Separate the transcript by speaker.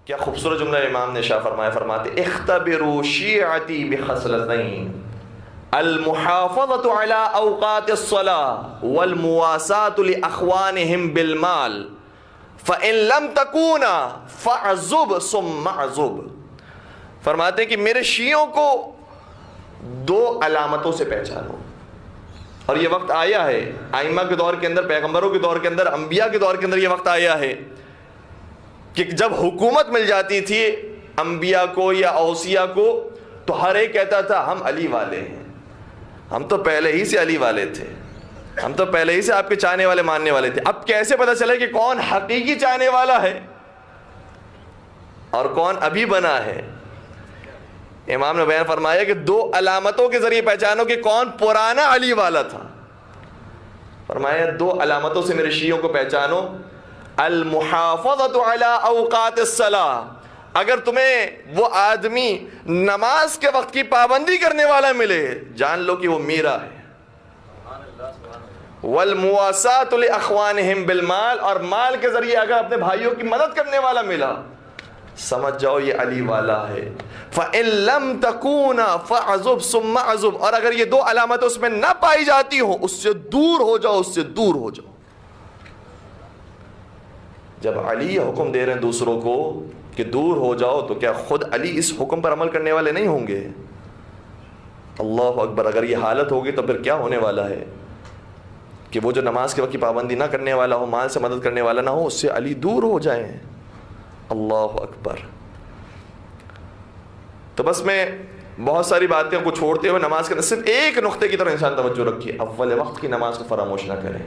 Speaker 1: کیا خوبصورت جملہ امام نے شاہ فرمایا، فرماتے اختبروا شیعتی بخصلتین المحافظۃ علی اوقات الصلاۃ والمواساۃ لاخوانہم بالمال فإن لم تکونا فاعزب ثم اعزب۔ فرماتے ہیں کہ میرے شیعوں کو دو علامتوں سے پہچانو، اور یہ وقت آیا ہے ائمہ کے دور کے اندر، پیغمبروں کے دور کے اندر، انبیاء کے دور کے اندر یہ وقت آیا ہے کہ جب حکومت مل جاتی تھی انبیاء کو یا اوصیاء کو تو ہر ایک کہتا تھا ہم علی والے ہیں، ہم تو پہلے ہی سے علی والے تھے، ہم تو پہلے ہی سے آپ کے چاہنے والے ماننے والے تھے۔ اب کیسے پتہ چلے کہ کون حقیقی چاہنے والا ہے اور کون ابھی بنا ہے؟ امام نے بیان فرمایا کہ دو علامتوں کے ذریعے پہچانو کہ کون پرانا علی والا تھا۔ فرمایا دو علامتوں سے میرے شیعوں کو پہچانو، المحافظۃ علی اوقات الصلاۃ، اگر تمہیں وہ آدمی نماز کے وقت کی پابندی کرنے والا ملے جان لو کہ وہ میرا ہے، والمواساۃ لاخوانہم بالمال، اور مال کے ذریعے اگر اپنے بھائیوں کی مدد کرنے والا ملا سمجھ جاؤ یہ علی والا ہے۔ فَإِن لَمْ تَكُونَ فَعَزُبْ ثُمَّ عَزُبْ، اور اگر یہ دو علامتیں اس میں نہ پائی جاتی ہوں اس سے دور ہو جاؤ، اس سے دور ہو جاؤ۔ جب علی حکم دے رہے ہیں دوسروں کو کہ دور ہو جاؤ تو کیا خود علی اس حکم پر عمل کرنے والے نہیں ہوں گے؟ اللہ اکبر، اگر یہ حالت ہوگی تو پھر کیا ہونے والا ہے کہ وہ جو نماز کے وقت کی پابندی نہ کرنے والا ہو، مال سے مدد کرنے والا نہ ہو، اس سے علی دور ہو جائیں۔ اللہ اکبر۔ تو بس میں بہت ساری باتیں کو چھوڑتے ہوئے نماز کے صرف ایک نقطے کی طرف انسان توجہ رکھیے، اول وقت کی نماز کو فراموش نہ کریں۔